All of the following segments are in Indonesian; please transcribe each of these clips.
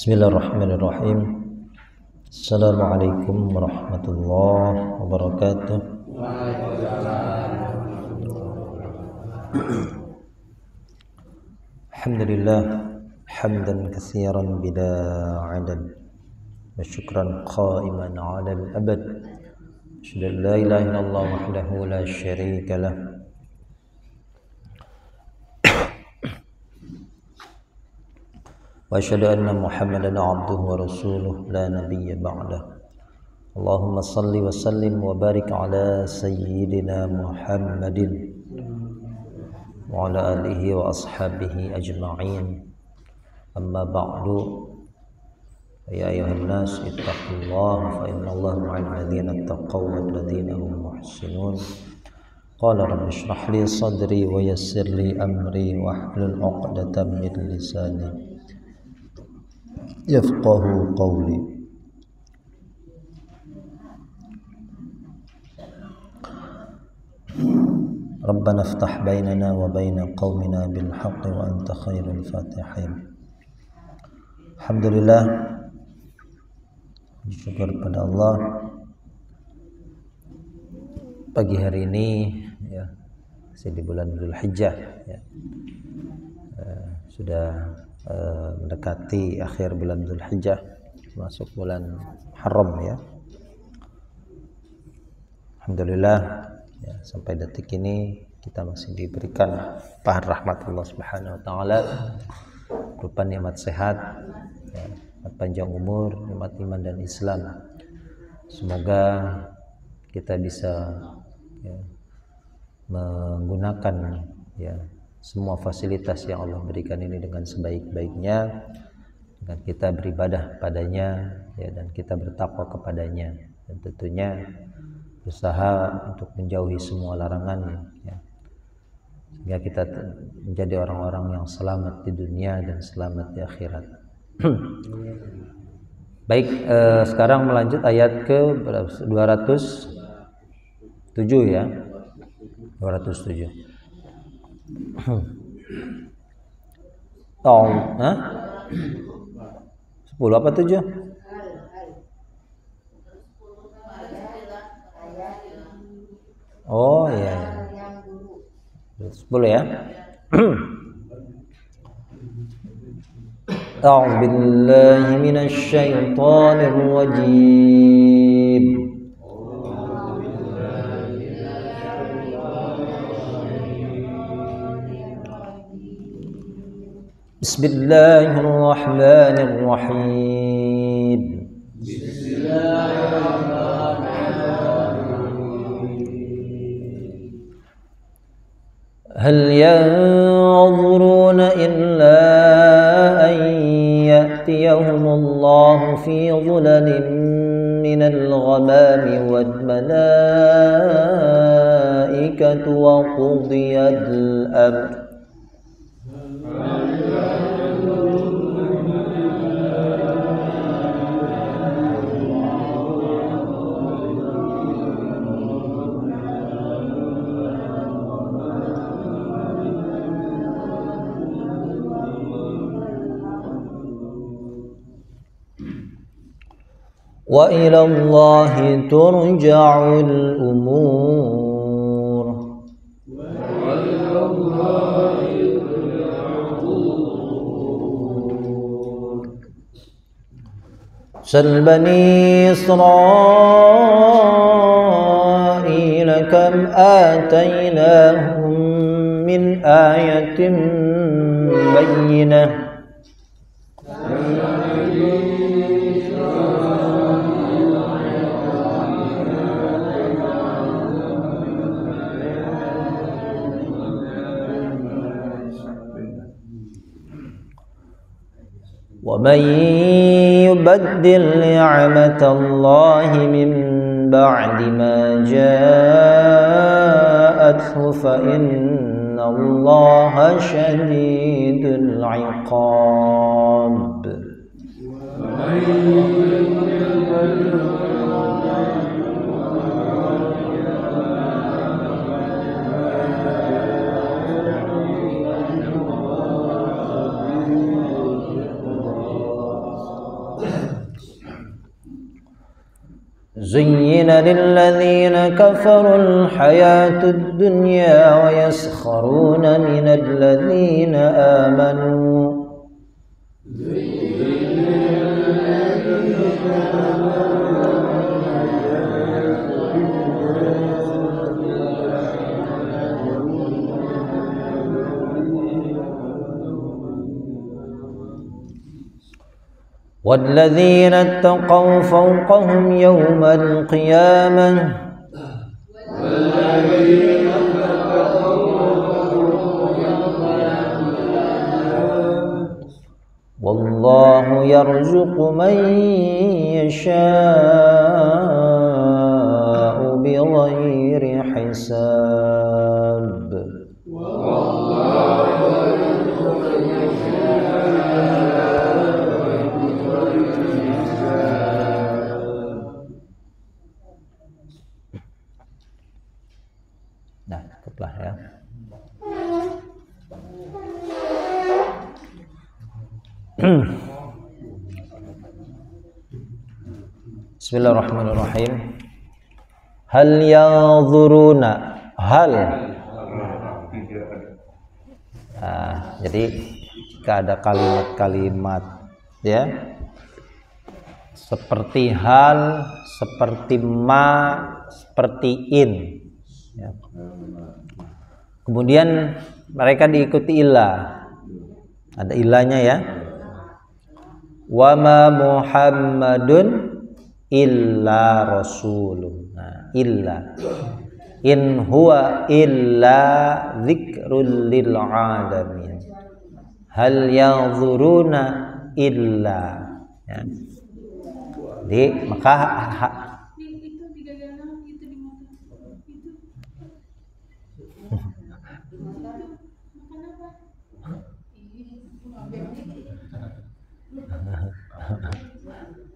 Bismillahirrahmanirrahim. Assalamualaikum warahmatullahi wabarakatuh. Alhamdulillah hamdan katsiran bila adad wa syukran qa'iman 'ala al-abad. Asyhadu an la ilaha illallah wahdahu la syarika lah. Wa asyhadu anna Muhammadan 'abduhu wa rasuluh la nabiyya ba'dah. Allahumma salli wa sallim wa barik ala sayyidina Muhammadin wa ala alihi wa ashabihi ajma'in. Amma ba'du. Ya ayyuhan nas ittaqullaha fa innallaha ma'al ladzina ittaqaw wal ladzina hum muhsinun. Qala rabbi shrah li sadri wa yassir li amri wahlul 'uqdatam min lisani yafqahu qawli. Rabbana iftah bainana wa baina qaumina bil haqqi wa anta khairul fatihin. Alhamdulillah, syukur pada Allah, pagi hari ini ya, masih di bulan Dzulhijjah ya. Sudah mendekati akhir bulan Dzulhijjah, masuk bulan Haram ya. Alhamdulillah ya, sampai detik ini kita masih diberikan pahan rahmat Allah Subhanahu wa taala berupa nikmat sehat ya, nikmat panjang umur, nikmat iman dan Islam. Semoga kita bisa ya, menggunakan ya semua fasilitas yang Allah berikan ini dengan sebaik-baiknya, dengan kita beribadah padanya ya, dan kita bertakwa kepadanya, dan tentunya berusaha untuk menjauhi semua larangannya ya, sehingga kita menjadi orang-orang yang selamat di dunia dan selamat di akhirat. Baik, sekarang melanjut ayat ke 207 ya, 207. Tahun 10 apa 7? Oh iya, 10 ya. A'udzu billahi minasy syaithanir rajim. Bismillahirrahmanirrahim. Hal yanzuruna illa an ya'tiyahumullahu fi dhulalin minal ghamami wal malaikatu wa qudiyal amr. Wa ila Allahi turja'ul umur. Sal bani Israil kam atainahum min ayatin bayyinah. وَمَنْ يُبَدِّلْ نِعْمَةَ اللَّهِ مِنْ بَعْدِ مَا جَاءَتْهُ فَإِنَّ اللَّهَ شَدِيدُ الْعِقَابِ. زين للذين كفروا الحياة الدنيا ويسخرون من الذين آمنوا والذين اتقوا فوقهم يوم القيامة والله يرزق من يشاء بغير حساب. Nah, cukuplah ya. Bismillahirrahmanirrahim. Hal yanzuruna hal. Jadi jika ada kalimat-kalimat ya seperti hal, seperti ma, seperti in ya. Kemudian mereka diikuti ilah. Ada ilahnya ya. Wa ma Muhammadun illa rasulun. Nah, illa. In huwa illa dzikrul lil alamin. Hal yanzuruna illa ya. Jadi maka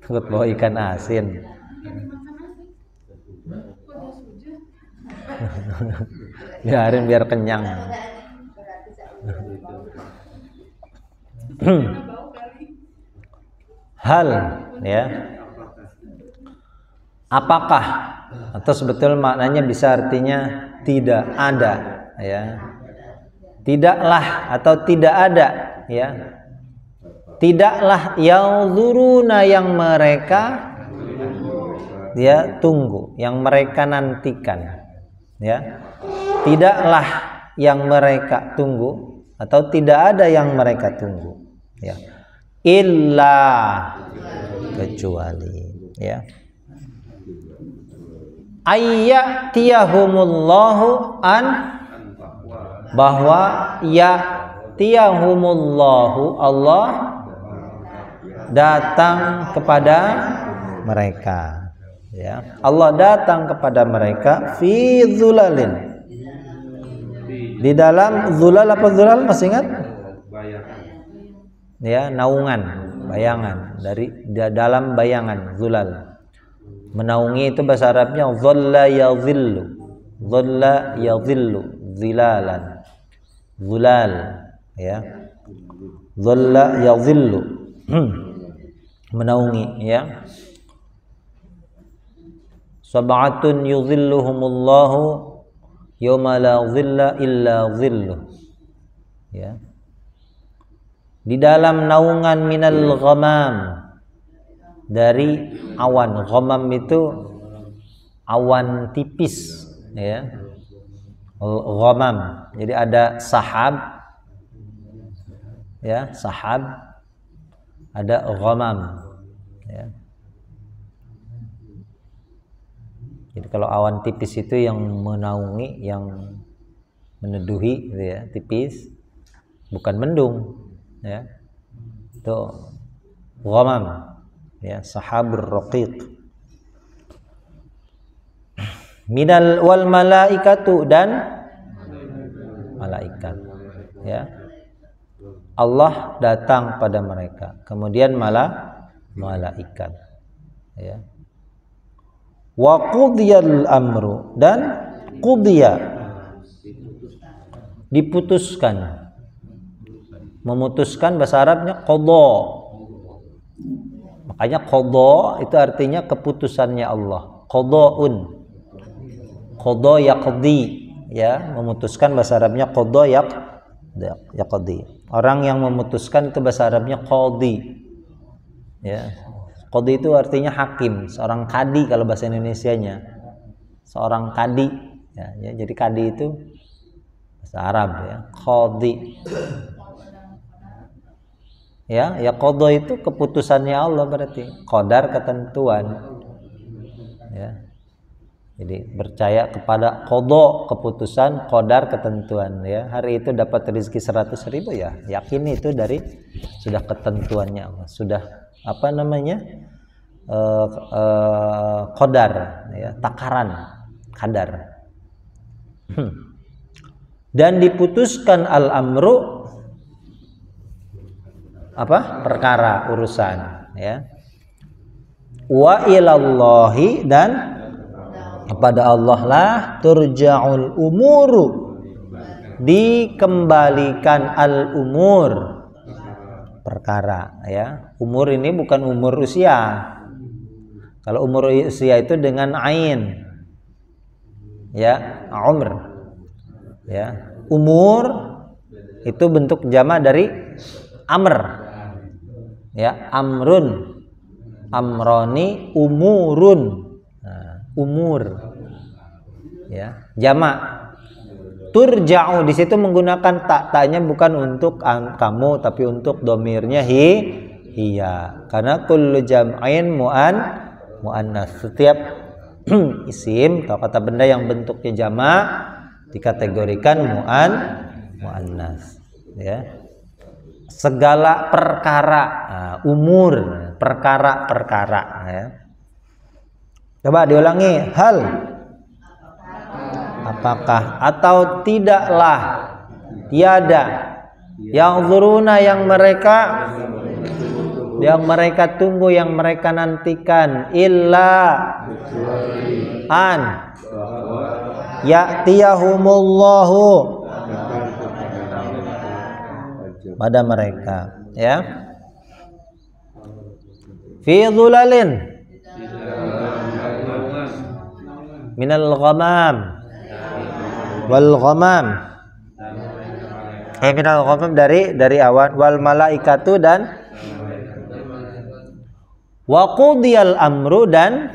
takut bawa ikan asin. Biarin biar kenyang. Hal ya. Apakah atau sebetulnya maknanya bisa artinya tidak ada ya. Tidaklah atau tidak ada ya. Tidaklah yanzuruna yang mereka dia tunggu, yang mereka nantikan ya. Tidaklah yang mereka tunggu atau tidak ada yang mereka tunggu ya. Illa kecuali ya. Ayyatiyahumullahu an bahwa yatiyahumullahu Allah datang kepada mereka ya. Allah datang kepada mereka fi zulalin. Di dalam zulal apa zulal masih ingat? Ya, naungan, bayangan dari dalam bayangan zulal. Menaungi itu bahasa Arabnya dhalla yadhillu. Dhalla yadhillu zilalan. Zulal ya. Dhalla yadhillu. Menaungi ya. Sab'atun yudhilluhumullahu yawma la dhilla illa dhilluh ya. Di dalam naungan minal ghamam, dari awan. Ghamam itu awan tipis ya. Ghamam. Jadi ada sahab, ya, sahab, ada ghamam, ya. Jadi kalau awan tipis itu yang menaungi, yang meneduhi, gitu ya, tipis, bukan mendung, ya. Itu ghamam, ya, sahabur raqiq. Minal wal malaikatu, dan malaikat, ya. Allah datang pada mereka, kemudian malaikat, ya. Wa qudiyal amru, dan qudiya, diputuskan. Memutuskan bahasa Arabnya qadha. Makanya qadha itu artinya keputusannya Allah. Qadhaun, qadha yaqdi, ya, memutuskan bahasa Arabnya qadha yaqdi. Orang yang memutuskan itu bahasa Arabnya qadhi, ya. Qadhi itu artinya hakim, seorang kadi kalau bahasa Indonesianya, seorang kadi, ya, ya. Jadi kadi itu bahasa Arab, ya, qadhi, ya, ya. Qadha itu keputusannya Allah, berarti qadar, ketentuan, ya. Jadi percaya kepada qadha, keputusan, qadar, ketentuan, ya. Hari itu dapat rezeki 100.000, ya, yakini itu dari sudah ketentuannya Allah, sudah apa namanya, qadar, ya, takaran, kadar. Dan diputuskan al-amru, apa, perkara, urusan, ya. Wa ilallahi, dan kepada Allah lah turja'ul umuru, dikembalikan al-umur, perkara, ya. Umur ini bukan umur usia. Kalau umur usia itu dengan ain, ya, umr, ya. Umur itu bentuk jamak dari amr, ya, amrun, amroni, umurun. Nah, umur, ya, jamak. Turja'u di situ menggunakan taknya bukan untuk kamu, tapi untuk domirnya hiya. Karena kullu jam'in muannas. Setiap isim atau kata benda yang bentuknya jamak dikategorikan muannas, ya. Segala perkara, umur, perkara-perkara, ya. Coba diulangi, hal, apakah, atau tidaklah, tiada, yang zuruna, yang mereka tunggu, yang mereka nantikan, illa an ya'tiyahumullahu, pada mereka, ya, fi dhulalin minal ghamam wal ghamam, minal ghamam, dari awan, wal malaikatu, dan wa qudiyal amru, dan,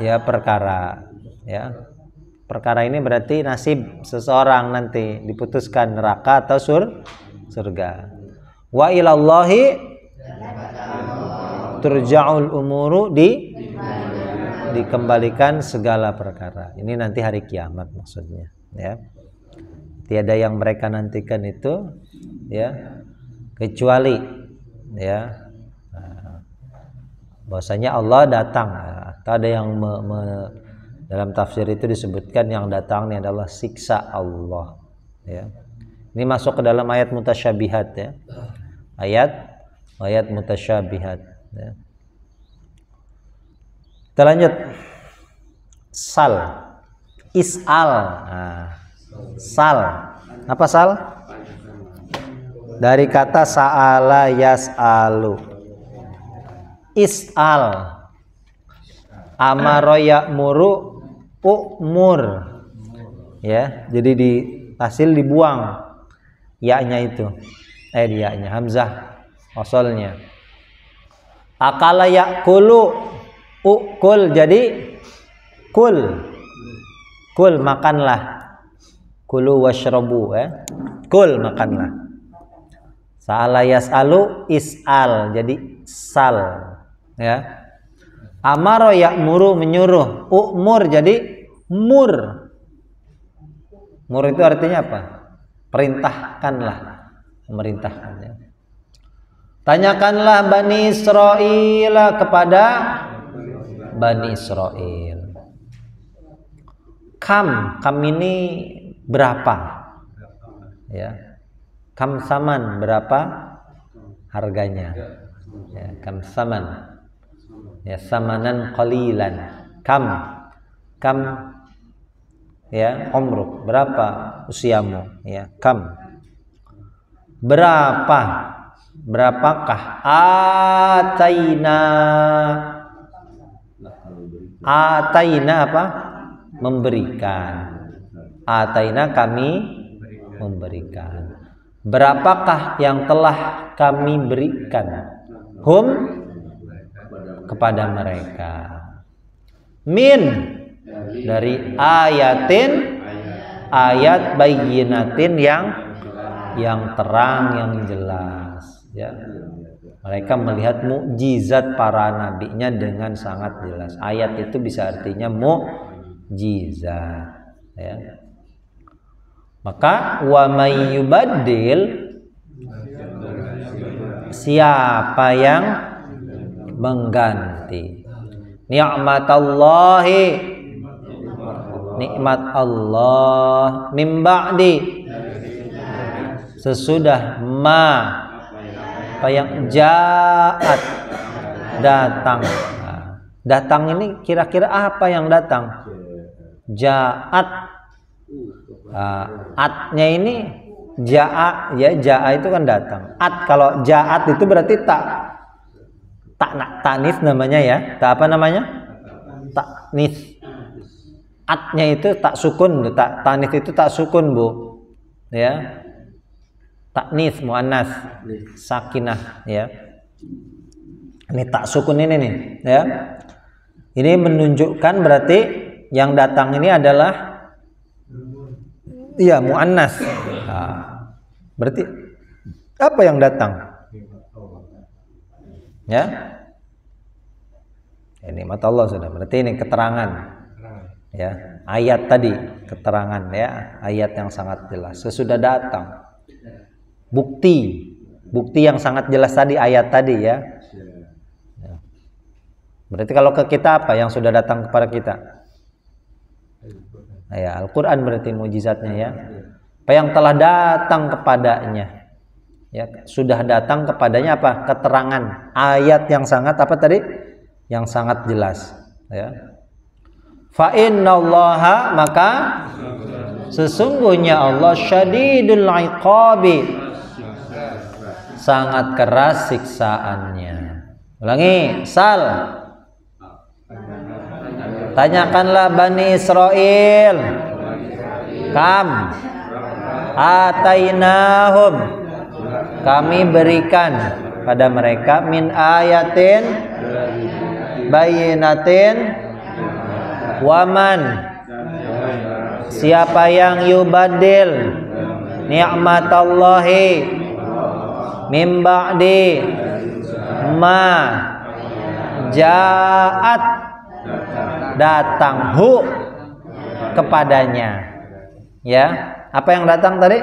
ya, perkara, ya. Perkara ini berarti nasib seseorang nanti, diputuskan neraka atau surga. Wa ilallahi turja'ul umuru, dikembalikan segala perkara. Ini nanti hari kiamat maksudnya, ya. Tiada yang mereka nantikan itu, ya, kecuali, ya, bahwasanya Allah datang. Atau ada yang dalam tafsir itu disebutkan yang datang ini adalah siksa Allah, ya. Ini masuk ke dalam ayat mutasyabihat, ya. Ayat mutasyabihat, ya. Kita lanjut. Sal, is'al. Sal, apa sal? Dari kata sa'ala yas'alu. Is'al, amaro ya'muru, umur, ya. Jadi di hasil dibuang ya-nya itu, ya-nya hamzah wasalnya. Akala ya'kulu, ukul, jadi kul, Kul, makanlah. Kulu washrabu, ya. Kul, makanlah. Sa'ala yas'alu, is'al, jadi sal, ya. Amaro ya'muru, menyuruh. U'mur, jadi mur. Mur itu artinya apa? Perintahkanlah, memerintahkan, ya. Tanyakanlah Bani Israil kepada Bani Israil. Kam ini berapa? Ya. Kam saman, berapa harganya? Ya, kam saman. Ya, samanan qalilan. Kam ya, umruk, berapa usiamu? Ya, kam. Berapakah? Ataina apa? Memberikan. Ataina, kami memberikan. Berapakah yang telah kami berikan? Hum, kepada mereka. Min, dari ayatin, ayat bayyinatin, yang terang, yang jelas, ya. Mereka melihat mukjizat para nabinya dengan sangat jelas. Ayat itu bisa artinya mukjizat, ya. Maka wa may yubaddil, siapa yang mengganti ni'matallahi, nikmat Allah, mim ba'di, sesudah apa yang ja'at, datang. Datang ini kira-kira apa yang datang? Ja'at. Atnya ini ja'a, ya, ja'a itu kan datang. At, kalau ja'at itu berarti taknis namanya, ya. Tak apa namanya? Taknis. Atnya itu tak sukun, taknis itu tak sukun, Bu. Ya. Taknis muannas, sakinah, ya. Ini tak sukun ini nih, ya. Ini menunjukkan berarti yang datang ini adalah, iya, muannas. Nah, berarti apa yang datang? Ya. Ini mata Allah sudah. Berarti ini keterangan. Ya, ayat tadi keterangan, ya, ayat yang sangat jelas. Sesudah datang. Bukti yang sangat jelas tadi, ayat tadi, ya. Berarti kalau ke kita apa yang sudah datang kepada kita? Ya, Al-Quran berarti mujizatnya, ya. Apa yang telah datang kepadanya, ya, sudah datang kepadanya apa? Keterangan, ayat yang sangat apa tadi? Yang sangat jelas, ya. Fa innallaha, maka sesungguhnya Allah syadidul iqabi, sangat keras siksaannya. Ulangi, sal. Tanyakanlah Bani Israil, kam atainahum, kami berikan pada mereka, min ayatin bayyinatin, waman, siapa yang yubadil ni'matallahi min ba'di ma ja'at, datang kepadanya, ya. Apa yang datang tadi?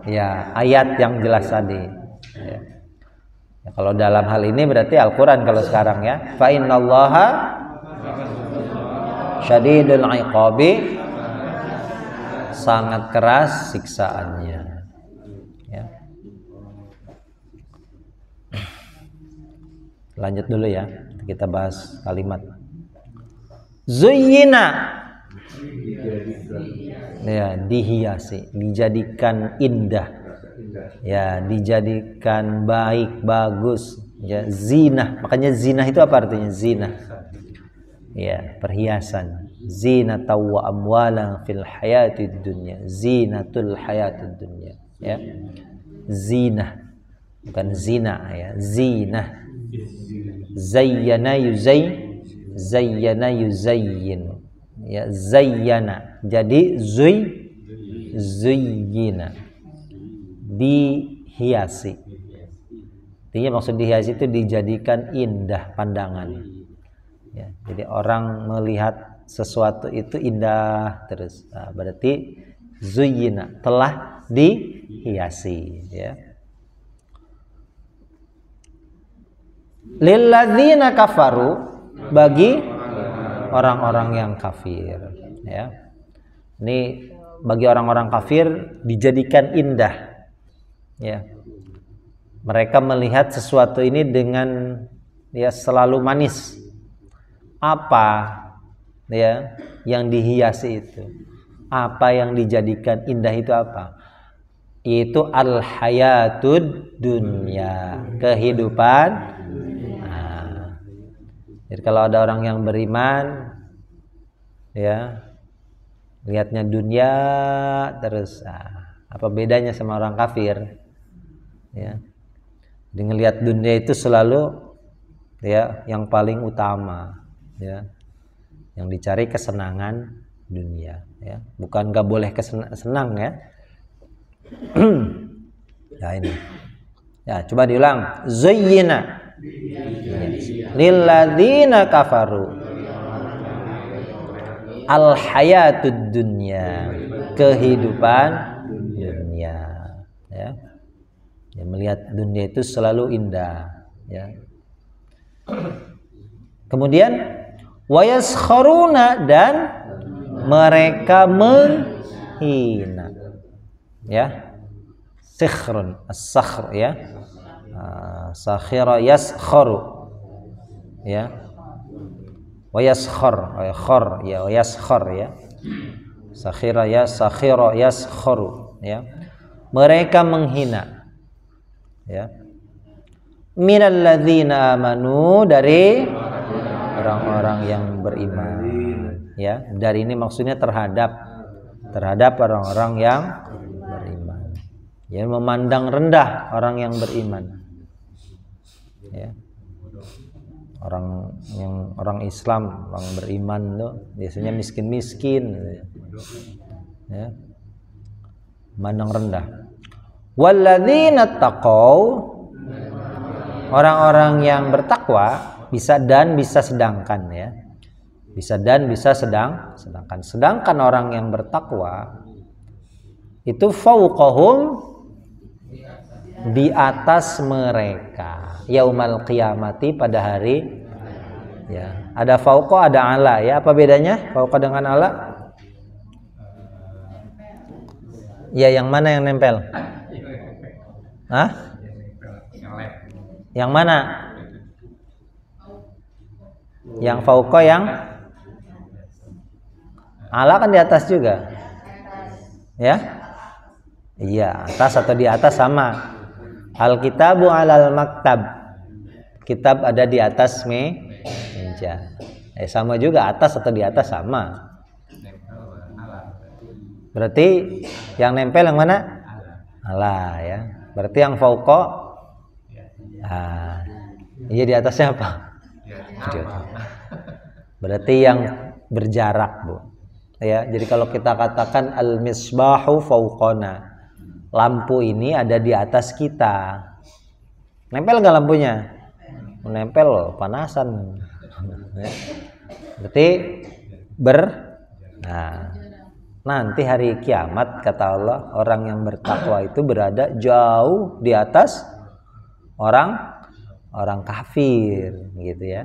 Ya, ayat yang jelas tadi, ya. Ya, kalau dalam hal ini berarti Al-Quran kalau sekarang, ya. Fa innallaha syadidul iqabi, sangat keras siksaannya, ya. Lanjut dulu, ya. Kita bahas kalimat zuyyina, ya, dihiasi, dijadikan indah, ya, dijadikan baik, bagus, ya, zinah. Makanya zinah itu apa artinya? Zinah, ya, perhiasan. Zinataw wa amwalan fil hayatid dunya, zinatul hayatid dunya, ya. Zinah, bukan zina, ya, zinah. Zayyana yuzayyin, Ya, zayyana. Jadi zuyyina. Dihiasi. Artinya maksud dihiasi itu dijadikan indah pandangan. Ya, jadi orang melihat sesuatu itu indah terus. Nah, berarti zuyyina, telah dihiasi, ya. Lilladzina kafaru, bagi orang-orang yang kafir, ya. Ini bagi orang-orang kafir dijadikan indah, ya. Mereka melihat sesuatu ini dengan ya selalu manis. Apa ya yang dihiasi itu? Apa yang dijadikan indah itu apa? Itu al-hayatud dunya, kehidupan. Nah, jadi kalau ada orang yang beriman, ya lihatnya dunia terus, apa bedanya sama orang kafir? Ya, dengan lihat dunia itu selalu ya yang paling utama, ya, yang dicari kesenangan dunia, ya, bukan gak boleh senang, ya. Ya ini, ya coba diulang, zuyyina lilladzina kafaru al hayatud dunya, kehidupan dunia, ya. Ya, melihat dunia itu selalu indah, ya. Kemudian wayaskharuna, dan mereka menghina, ya. Sikhrun, as-sakhr, ya. Sakhira yaskharu, ya. Wayaskhar, khar, ya, wayaskhar, ya. Sakhira yaskharu, ya. Mereka menghina, ya. Minalladzina amanu, dari orang-orang yang beriman, ya. Dari ini maksudnya terhadap orang-orang yang beriman, ya, memandang rendah orang yang beriman, ya. Orang Islam, orang beriman tuh biasanya miskin-miskin, ya, memandang rendah. Walladzina taqau, orang-orang yang bertakwa, bisa dan bisa sedangkan, ya. Bisa dan bisa sedangkan. Sedangkan orang yang bertakwa itu fauqahum, di atas mereka, yaumal qiyamati, pada hari, ya. Ada fauqa, ada ala, ya. Apa bedanya fauqa dengan ala? Ya, yang mana yang nempel? Hah? Yang mana? Yang fauqa, yang ala kan di atas juga, ya. Iya, atas atau di atas sama. Alkitabu alal maktab, kitab ada di atas meja. Sama juga, atas atau di atas sama. Berarti yang nempel yang mana? Ala, ya. Berarti yang fauqa, iya, di atasnya apa? Berarti yang berjarak, Bu. Ya, jadi kalau kita katakan al-misbahu fauqana, lampu ini ada di atas kita. Nempel nggak lampunya? Nempel, panasan. Berarti nanti hari kiamat, kata Allah, orang yang bertakwa itu berada jauh di atas orang kafir, gitu, ya.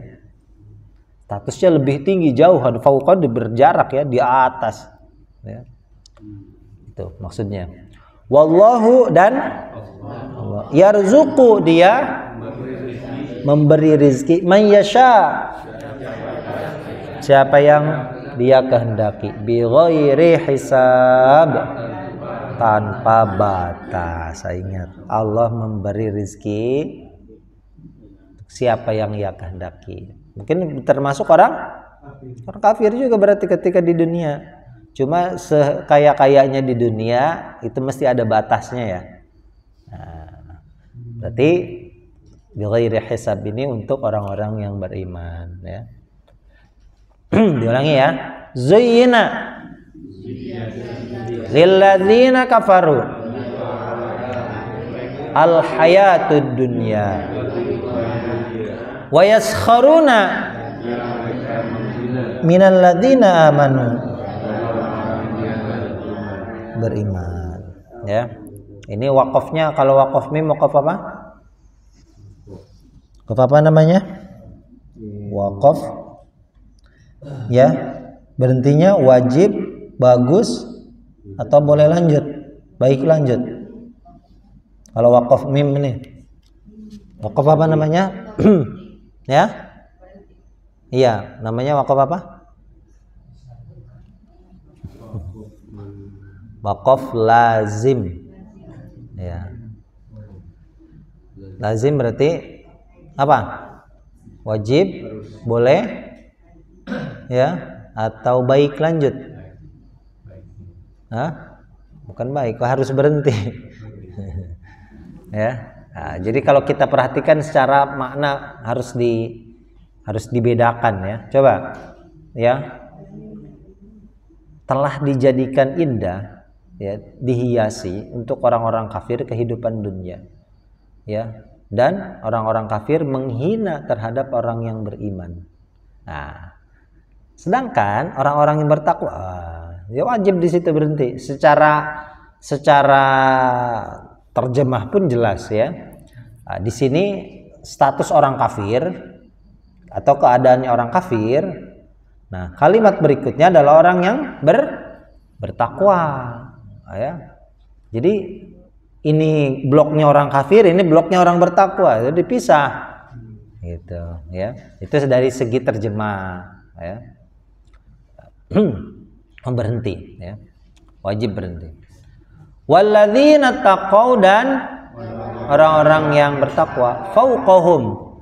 Statusnya lebih tinggi, jauh, fauqa, berjarak, ya, di atas, ya. Itu maksudnya. Wallahu, dan yarzuqu, dia memberi rizki, man yasha, siapa yang dia kehendaki, bi ghairi hisab, tanpa batas. Ingat, Allah memberi rizki siapa yang ia kehendaki. Mungkin termasuk orang kafir juga berarti ketika di dunia. Cuma sekaya-kayanya di dunia itu mesti ada batasnya, ya. Nah, berarti bighairi hisab ini untuk orang-orang yang beriman, ya. Diulangi ya. Zuyyina lilladzina kafaru al hayatud dunya wa yaskharuna minal ladzina amanu, beriman ya. Ini wakofnya, kalau wakof mim wakof apa? Wakof apa namanya? Wakof ya, berhentinya wajib, bagus, atau boleh lanjut, baik lanjut. Kalau wakof mim ini wakof apa namanya? Ya, iya, namanya wakof apa? Wakof lazim ya. Lazim berarti apa? Wajib, boleh ya, atau baik lanjut. Hah? Bukan baik, harus berhenti. Ya. Nah, jadi kalau kita perhatikan secara makna harus dibedakan ya. Coba ya. Telah dijadikan indah ya, dihiasi untuk orang-orang kafir kehidupan dunia. Ya. Dan orang-orang kafir menghina terhadap orang yang beriman. Nah, sedangkan orang-orang yang bertakwa ya wajib di situ berhenti. Secara terjemah pun jelas ya. Nah, di sini status orang kafir atau keadaannya orang kafir. Nah, kalimat berikutnya adalah orang yang bertakwa. Nah, ya. Jadi ini bloknya orang kafir, ini bloknya orang bertakwa, jadi dipisah. Gitu ya. Itu dari segi terjemah ya. Berhenti ya. Wajib berhenti. Walladzina taqau, dan orang-orang yang bertakwa, fauqahum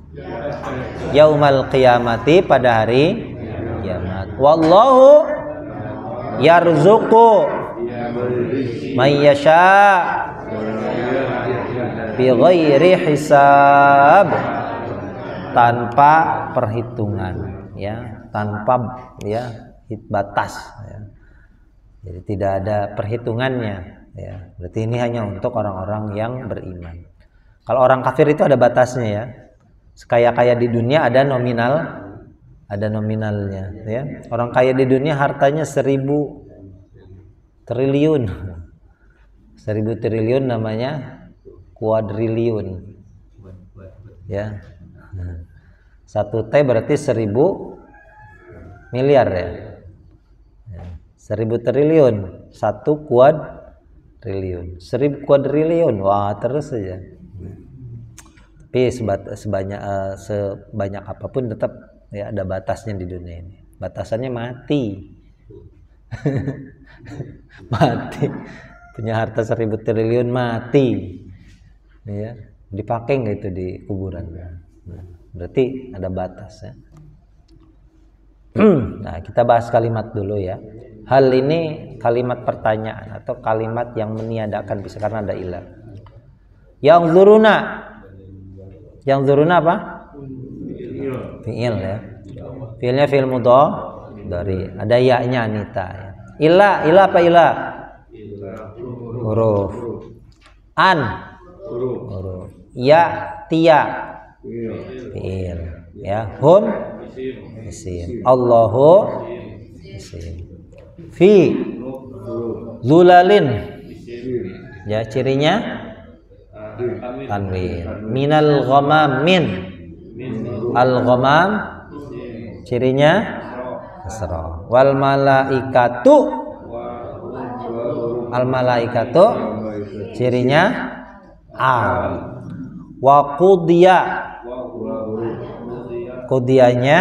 yaumal qiyamati, pada hari kiamat. Wallahu yarzuqu may yasha bi ghairi hisab, tanpa perhitungan ya, tanpa ya batas ya. Jadi tidak ada perhitungannya ya. Berarti ini hanya untuk orang-orang yang beriman. Kalau orang kafir itu ada batasnya ya. Sekaya-kaya di dunia ada nominalnya ya. Orang kaya di dunia hartanya 1000 triliun. 1000 triliun namanya kuadriliun. Ya. 1 T berarti 1000 miliar ya. 1000 triliun, 1 kuadriliun, 1000 kuadriliun, wah terus saja. Tapi sebanyak apapun tetap ya ada batasnya di dunia ini. Batasannya mati. Mati. Punya harta 1000 triliun mati. Ya, dipakai nggak itu di kuburan? Berarti ada batas ya. Nah, kita bahas kalimat dulu ya. Hal ini kalimat pertanyaan atau kalimat yang meniadakan bisa, karena ada ilah. Yang zuruna apa? Fi'il ya. Fi'ilnya fi'il mudhari. Ada ya-nya anita ya. Ilah apa ilah? Huruf. An huruf. Ya, tia fi'il ya. Hum isim. Allahu isim. Fi zulalin ya, cirinya tanwin. Minal ghamamin, al ghamam cirinya kasrah. Wal malaikatu, al malaikatu cirinya al. Wa qudiya, qudiyanya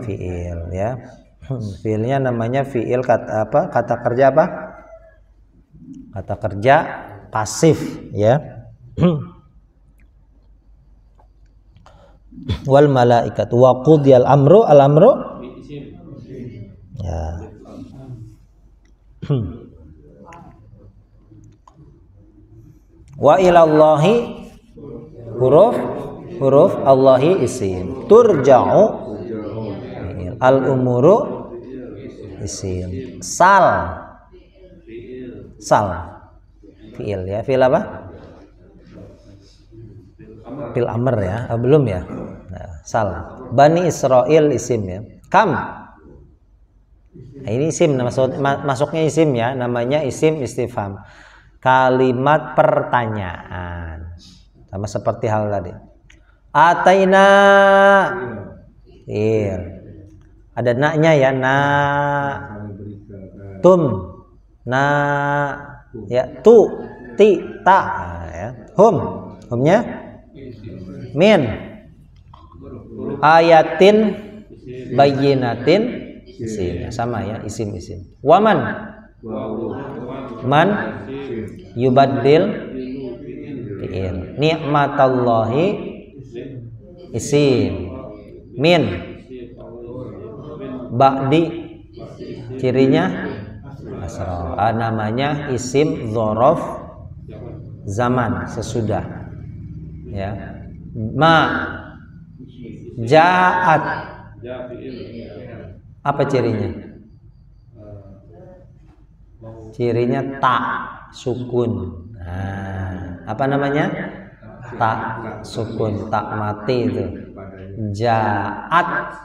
fi'il ya. Fi'ilnya namanya fi'il kata apa? Kata kerja apa? Kata kerja pasif ya. Wal malaikatu wa qudiyal amru, al amru ya. Wa ilallahi huruf Allahi isim. Turja'u Al umuru isim. Sal fiil ya. Fiil apa? Fiil amr ya. Belum ya. Nah, sal. Bani Israil isim ya. Kam. Nah, ini isim, masuknya isim ya, namanya isim istifham. Kalimat pertanyaan. Sama seperti hal tadi. Ataina. Iya. Ada na-nya ya, na. Tum. Na. Ya, tu, ti, ta. Nah, ya. Hum. Humnya min. Ayatin bayyinatin isim. Sama ya, isim. Waman. Man yubaddil fi'il. Ni'matallahi isim. Min ba'di cirinya asra. Namanya isim dzaraf zaman sesudah ya. Ma ja'at apa cirinya? Cirinya tak sukun. Nah, apa namanya? Tak sukun, tak mati itu. Ja'at.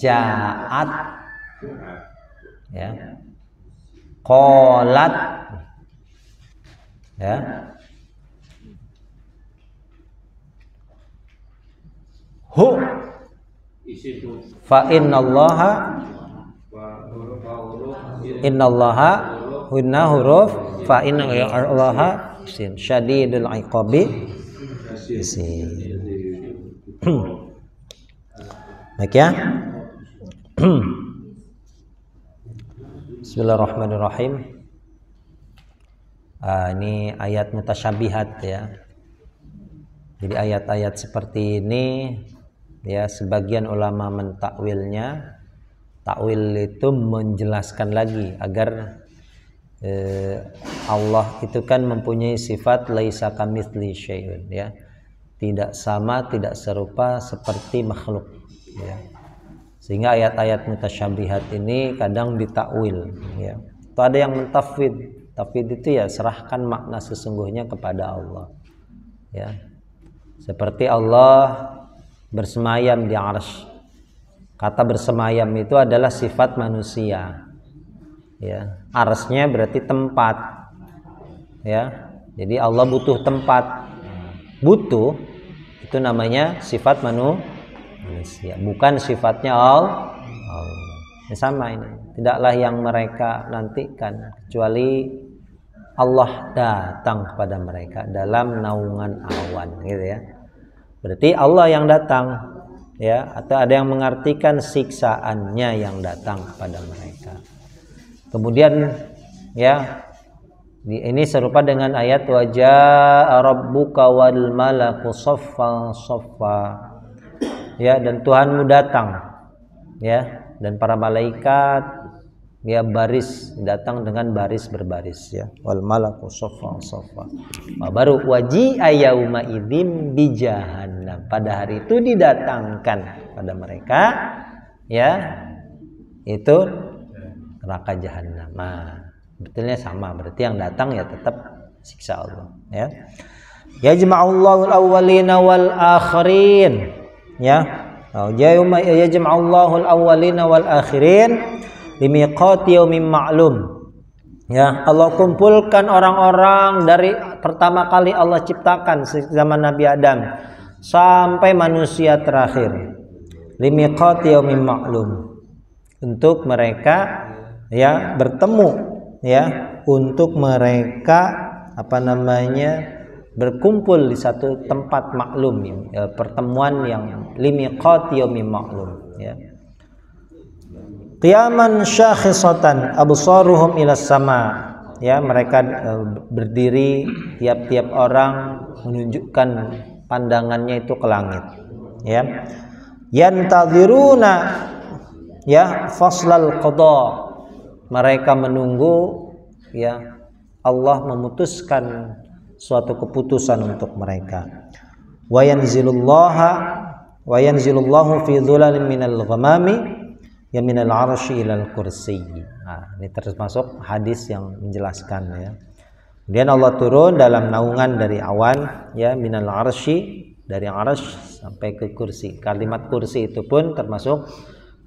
Ja'at. Ya. Qalat. Ya. Hu. Fa innallaha hunna huruf fa innallaha syadidul iqabi isim. Baik ya. Bismillahirrahmanirrahim. Ini ayat mutasyabihat ya. Jadi ayat-ayat seperti ini ya, sebagian ulama mentakwilnya. Takwil itu menjelaskan lagi agar Allah itu kan mempunyai sifat laisa kamitsli syai'un ya. Tidak sama, tidak serupa seperti makhluk ya. Sehingga ayat-ayat mutasyabihat ini kadang ditakwil ya. Itu ada yang mentafwid. Tafwid itu ya serahkan makna sesungguhnya kepada Allah ya. Seperti Allah bersemayam di arsy. Kata bersemayam itu adalah sifat manusia ya. Arsy-nya berarti tempat ya. Jadi Allah butuh tempat. Butuh itu namanya sifat manusia, bukan sifatnya Allah. Ya, sama ini. Tidaklah yang mereka nantikan kecuali Allah datang kepada mereka dalam naungan awan gitu ya. Berarti Allah yang datang ya, atau ada yang mengartikan siksaannya yang datang kepada mereka. Kemudian ya, ini serupa dengan ayat wajaa rabbuka wal malaku saffan saffa ya, dan Tuhanmu datang ya, dan para malaikat ya baris, datang dengan baris berbaris ya, wal malaku saffan saffa. Baru waji'a yauma idzin bi jahannam, pada hari itu didatangkan pada mereka ya itu neraka jahanam. Betulnya sama, berarti yang datang ya tetap siksa Allah ya. Yajma'ullahu al-awwalina wal akhirin ya. Yajma'ullahu al-awwalina wal akhirin limiqati yaumin ma'lum ya. Allah kumpulkan orang-orang dari pertama kali Allah ciptakan zaman Nabi Adam sampai manusia terakhir, limiqati yaumin ma'lum, untuk mereka ya bertemu ya, untuk mereka apa namanya berkumpul di satu tempat maklum ya, pertemuan yang limiqati yaumin ma'lum ya. Qiyaman syakhisatan absaruhum ila sama ya, mereka berdiri, tiap-tiap orang menunjukkan pandangannya itu ke langit ya. Yantaziruna ya faslal qada, mereka menunggu ya Allah memutuskan suatu keputusan untuk mereka. Wa yanzilullahu fi dhulalin minal ghamami ya minal arsy ilal kursi. Nah, ini termasuk hadis yang menjelaskan ya. Kemudian Allah turun dalam naungan dari awan ya, minal arsy, dari arsy sampai ke kursi. Kalimat kursi itu pun termasuk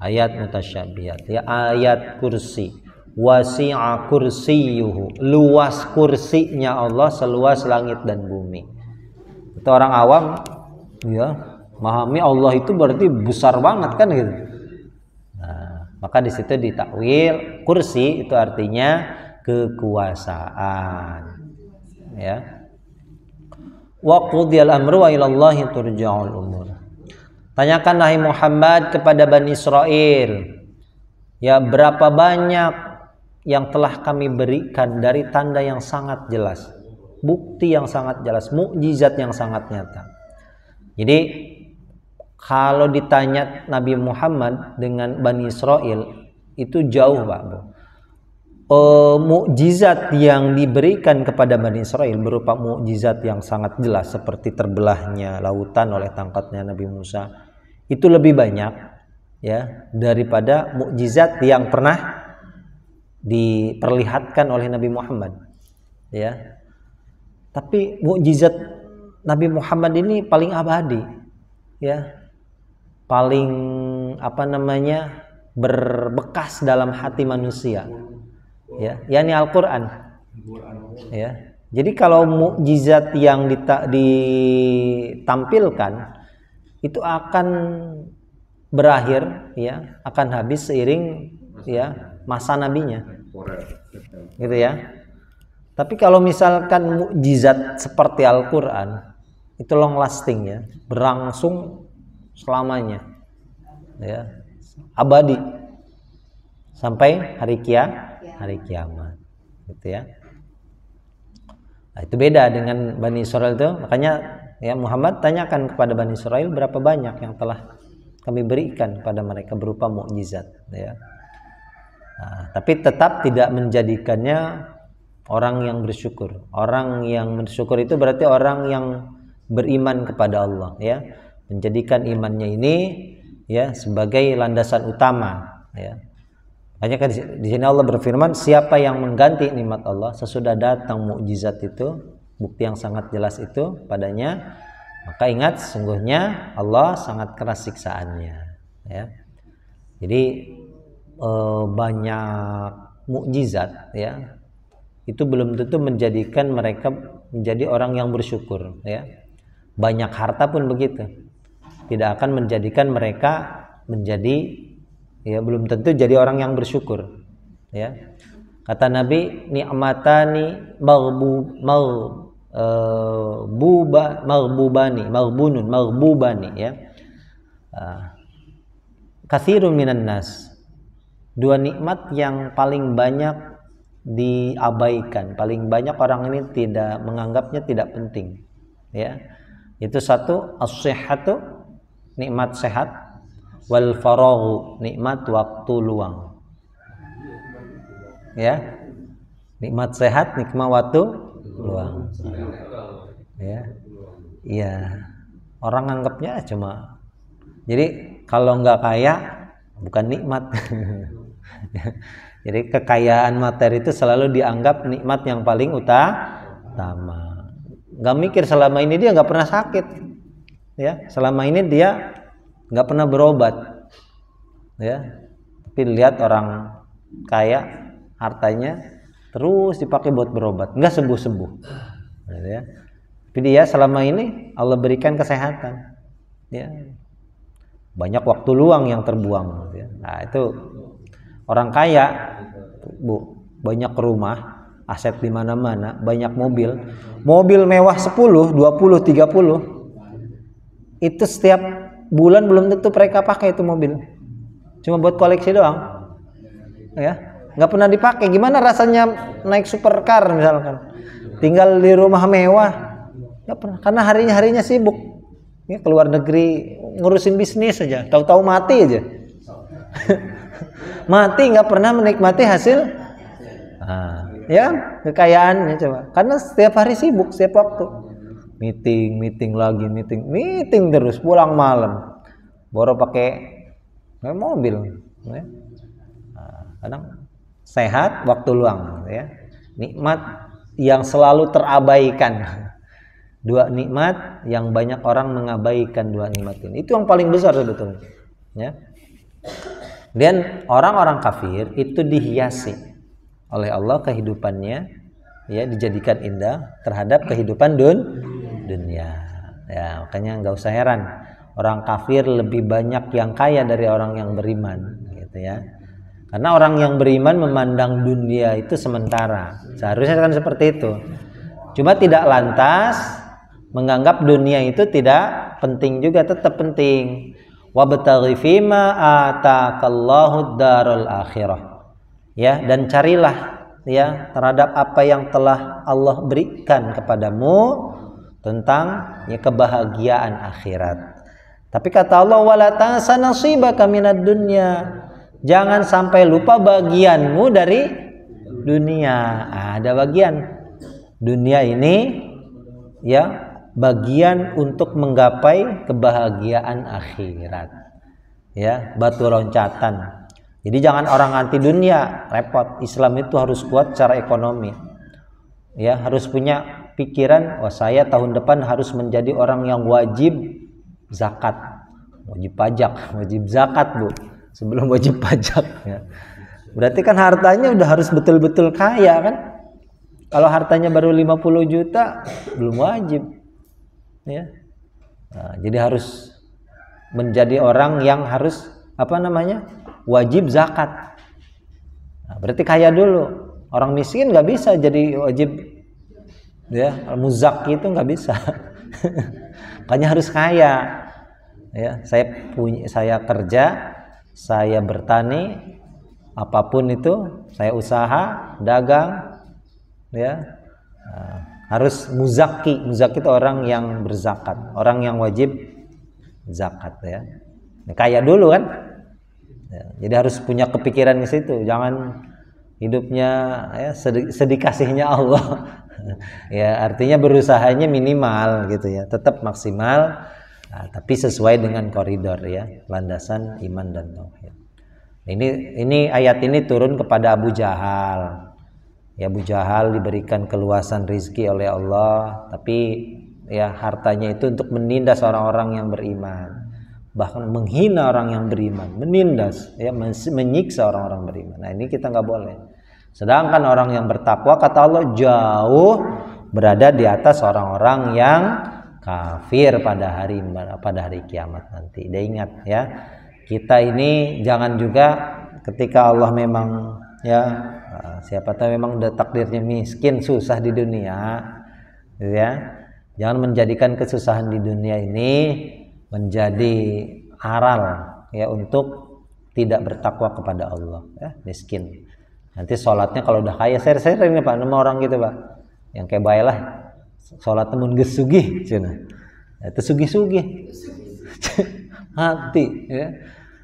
ayat mutasyabihat ya, ayat kursi. Wasi'a kursiyuhu, luas kursinya Allah seluas langit dan bumi. Itu orang awam ya memahami Allah itu berarti besar banget kan gitu. Nah, maka di situ ditakwil kursi itu artinya kekuasaan ya. Wa qudiyal amru wa ilallahi turja'ul umur. Tanyakan wahai Muhammad kepada Bani Israel, ya berapa banyak yang telah kami berikan dari tanda yang sangat jelas, bukti yang sangat jelas, mukjizat yang sangat nyata. Jadi kalau ditanya Nabi Muhammad dengan Bani Israel itu jauh Pak Bu. Mukjizat yang diberikan kepada Bani Israel berupa mukjizat yang sangat jelas seperti terbelahnya lautan oleh tangkatnya Nabi Musa itu lebih banyak ya daripada mukjizat yang pernah diperlihatkan oleh Nabi Muhammad ya. Tapi mukjizat Nabi Muhammad ini paling abadi ya, paling berbekas dalam hati manusia ya, yakni Al-Qur'an ya. Jadi kalau mukjizat yang ditampilkan itu akan berakhir ya, akan habis seiring ya masa nabinya gitu ya. Tapi kalau misalkan mukjizat seperti Al-Qur'an itu long lasting ya, berlangsung selamanya ya, abadi sampai hari kiamat gitu ya. Nah, itu beda dengan Bani Israel itu. Makanya ya Muhammad tanyakan kepada Bani Israel berapa banyak yang telah kami berikan kepada mereka berupa mukjizat ya. Nah, tapi tetap tidak menjadikannya orang yang bersyukur. Orang yang bersyukur itu berarti orang yang beriman kepada Allah ya, menjadikan imannya ini ya sebagai landasan utama ya. Makanya kan di sini Allah berfirman, siapa yang mengganti nikmat Allah sesudah datang mukjizat itu, bukti yang sangat jelas itu padanya, maka ingat sesungguhnya Allah sangat keras siksaannya ya. Jadi banyak mukjizat ya itu belum tentu menjadikan mereka menjadi orang yang bersyukur ya. Banyak harta pun begitu tidak akan menjadikan mereka menjadi ya belum tentu jadi orang yang bersyukur ya. Kata Nabi, ni'matani maghbubani ya. Katsirun minan nas, dua nikmat yang paling banyak diabaikan, paling banyak orang ini tidak menganggapnya tidak penting ya. Itu satu as-sihhatu, nikmat sehat, wal faraghu, nikmat waktu luang ya. Nikmat sehat, nikmat waktu luang ya. Iya, orang anggapnya cuma, jadi kalau nggak kaya bukan nikmat. Jadi kekayaan materi itu selalu dianggap nikmat yang paling utama. Nggak mikir selama ini dia nggak pernah sakit ya, selama ini dia nggak pernah berobat ya. Tapi lihat orang kaya, hartanya terus dipakai buat berobat, nggak sembuh-sembuh ya. Tapi dia selama ini Allah berikan kesehatan ya, banyak waktu luang yang terbuang ya. Nah itu orang kaya Bu, banyak rumah, aset di mana-mana, banyak mobil mewah 10, 20, 30. Itu setiap bulan belum tentu mereka pakai itu mobil. Cuma buat koleksi doang. Ya, nggak pernah dipakai. Gimana rasanya naik supercar misalkan? Tinggal di rumah mewah. Nggak pernah, karena harinya sibuk. Ya, keluar negeri ngurusin bisnis aja, tahu-tahu mati aja. Mati nggak pernah menikmati hasil ya kekayaannya coba, karena setiap hari sibuk, setiap waktu meeting lagi, meeting terus, pulang malam baru pakai mobil ya. Kadang sehat, waktu luang, ya. Nikmat yang selalu terabaikan. Dua nikmat yang banyak orang mengabaikan dua nikmat ini. Itu yang paling besar sebetulnya, ya. Dan orang-orang kafir itu dihiasi oleh Allah kehidupannya, ya, dijadikan indah terhadap kehidupan dunia. Ya, makanya nggak usah heran orang kafir lebih banyak yang kaya dari orang yang beriman, gitu ya. Karena orang yang beriman memandang dunia itu sementara. Seharusnya kan seperti itu. Cuma tidak lantas menganggap dunia itu tidak penting juga, tetap penting. Wabtaghi fima ataakallahu darul akhirah. Ya, dan carilah, ya, terhadap apa yang telah Allah berikan kepadamu tentang, ya, kebahagiaan akhirat. Tapi kata Allah, wala tansa nasibaka minad dunya. Jangan sampai lupa bagianmu dari dunia. Ada bagian dunia ini, ya, bagian untuk menggapai kebahagiaan akhirat, ya, batu loncatan. Jadi jangan orang anti dunia, repot. Islam itu harus kuat secara ekonomi, ya, harus punya pikiran, wah, saya tahun depan harus menjadi orang yang wajib zakat, wajib pajak, wajib zakat, Bu, sebelum wajib pajak, ya. Berarti kan hartanya udah harus betul-betul kaya kan. Kalau hartanya baru 50 juta belum wajib, ya. Nah, jadi harus menjadi orang yang harus wajib zakat. Nah, berarti kaya dulu. Orang miskin nggak bisa jadi wajib, ya, muzaki itu nggak bisa. Makanya harus kaya, ya. Saya kerja, saya bertani, apapun itu, saya usaha, dagang, ya. Nah, harus muzaki. Muzaki itu orang yang berzakat, orang yang wajib zakat, ya. Kaya dulu kan, ya, jadi harus punya kepikiran ke situ. Jangan hidupnya, ya, sedikasihnya Allah. Ya, artinya berusahanya minimal gitu, ya, tetap maksimal, nah, tapi sesuai dengan koridor, ya, landasan iman dan tauhid. Ini ayat ini turun kepada Abu Jahal. Ya, Abu Jahal diberikan keluasan rizki oleh Allah, tapi, ya, hartanya itu untuk menindas orang-orang yang beriman, bahkan menghina orang yang beriman, menindas, ya, menyiksa orang-orang beriman. Nah, ini kita nggak boleh. Sedangkan orang yang bertakwa, kata Allah, jauh berada di atas orang-orang yang kafir pada hari kiamat nanti. Dia ingat, ya, kita ini jangan juga ketika Allah memang, ya, siapa tahu memang udah takdirnya miskin, susah di dunia, ya, jangan menjadikan kesusahan di dunia ini menjadi aral, ya, untuk tidak bertakwa kepada Allah, ya, miskin. Nanti sholatnya kalau udah kaya, sering nih Pak, nama orang gitu Pak, yang kayak baiklah sholat temun gesugih, cina, itu sugih-sugih, mati, ya.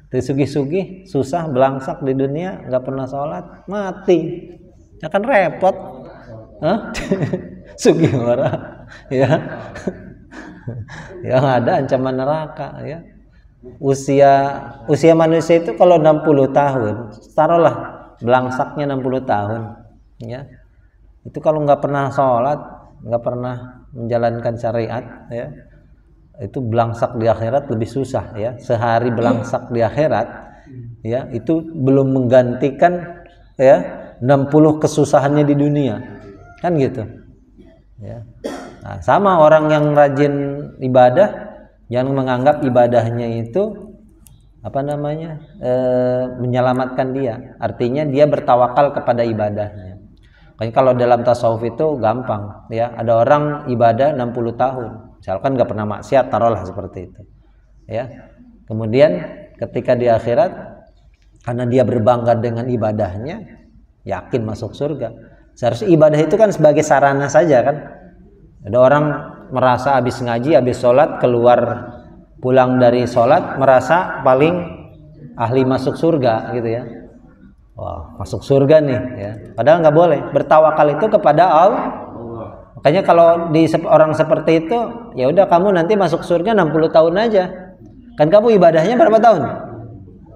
Itu sugih-sugih, susah, belangsak di dunia, nggak pernah sholat, mati, ya kan repot, sugih orang, ya, yang ada ancaman neraka, ya. Usia manusia itu kalau 60 tahun, taruhlah belangsaknya 60 tahun, ya, itu kalau nggak pernah sholat, nggak pernah menjalankan syariat, ya, itu belangsak di akhirat lebih susah, ya. Sehari belangsak di akhirat, ya, itu belum menggantikan, ya, 60 kesusahannya di dunia, kan gitu, ya. Nah, sama orang yang rajin ibadah, jangan menganggap ibadahnya itu menyelamatkan dia. Artinya dia bertawakal kepada ibadahnya. Makanya kalau dalam tasawuf itu gampang, ya, ada orang ibadah 60 tahun, misalkan nggak pernah maksiat, taruhlah seperti itu, ya. Kemudian ketika di akhirat, karena dia berbangga dengan ibadahnya, yakin masuk surga. Seharusnya ibadah itu kan sebagai sarana saja kan. Ada orang merasa habis ngaji, habis sholat, keluar pulang dari sholat merasa paling ahli masuk surga gitu, ya. Wah, masuk surga nih, ya. Padahal nggak boleh. Bertawakal itu kepada Allah. Makanya kalau di orang seperti itu, ya udah kamu nanti masuk surga 60 tahun aja. Kan kamu ibadahnya berapa tahun?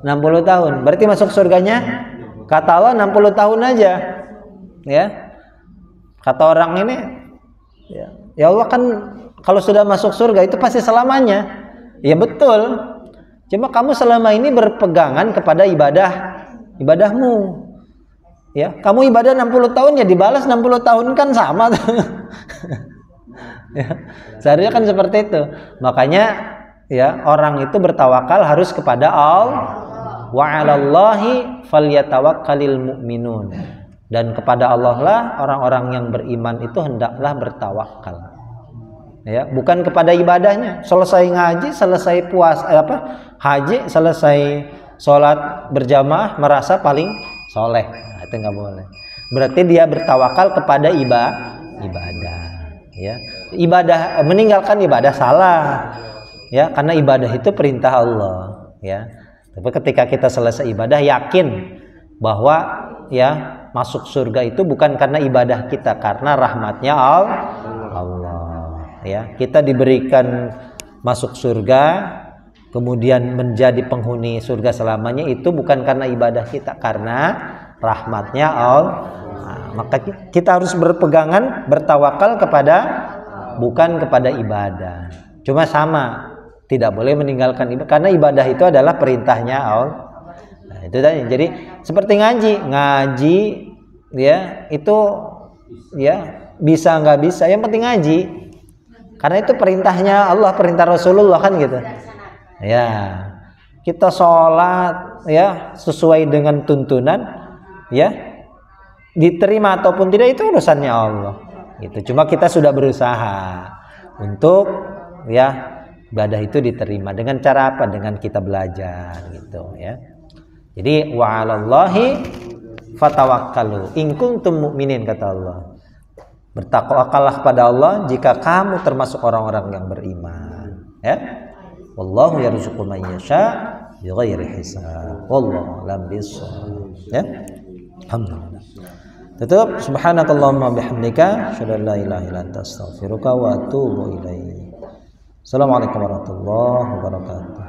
60 tahun. Berarti masuk surganya kata Allah 60 tahun aja. Ya. Kata orang ini ya Allah kan kalau sudah masuk surga itu pasti selamanya. Ya betul. Cuma kamu selama ini berpegangan kepada ibadahmu. Ya, kamu ibadah 60 tahun ya dibalas 60 tahun kan sama tuh. Ya, seharusnya kan seperti itu. Makanya ya orang itu bertawakal harus kepada Allah. Wa 'alallahi falyatawakkalul mu'minun. Dan kepada Allah lah orang-orang yang beriman itu hendaklah bertawakal. Ya, bukan kepada ibadahnya. Selesai ngaji, selesai haji, selesai sholat berjamaah merasa paling soleh. Nah, itu nggak boleh. Berarti dia bertawakal kepada ibadah. Ya, ibadah meninggalkan ibadah salah. Ya, karena ibadah itu perintah Allah. Ya, tapi ketika kita selesai ibadah yakin bahwa ya masuk surga itu bukan karena ibadah kita, karena rahmatnya Allah. Ya, kita diberikan masuk surga, kemudian menjadi penghuni surga selamanya itu bukan karena ibadah kita, karena rahmatnya Allah. Nah, maka kita harus berpegangan, bertawakal bukan kepada ibadah. Cuma sama, tidak boleh meninggalkan ibadah, karena ibadah itu adalah perintahnya Allah. Nah, itu tadi. Jadi seperti ngaji ya itu ya bisa nggak bisa, yang penting ngaji. Karena itu perintahnya Allah, perintah Rasulullah kan gitu. Ya, kita sholat ya sesuai dengan tuntunan, ya diterima ataupun tidak itu urusannya Allah. Gitu. Cuma kita sudah berusaha untuk ya ibadah itu diterima dengan cara apa? Dengan kita belajar gitu ya. Jadi wa 'alallahi fatawakkalu in kuntum mu'minin, kata Allah. Bertakwakallah pada Allah jika kamu termasuk orang-orang yang beriman. Ya. Wallahu yarzuqu man yasha bighairi hisab. Wallahu a'lam bissawab. Ya. Alhamdulillah. Tutup. Subhanakallahumma bihamdika asyhadu an la ilaha illa anta astaghfiruka wa atubu ilaik. Assalamualaikum warahmatullahi wabarakatuh.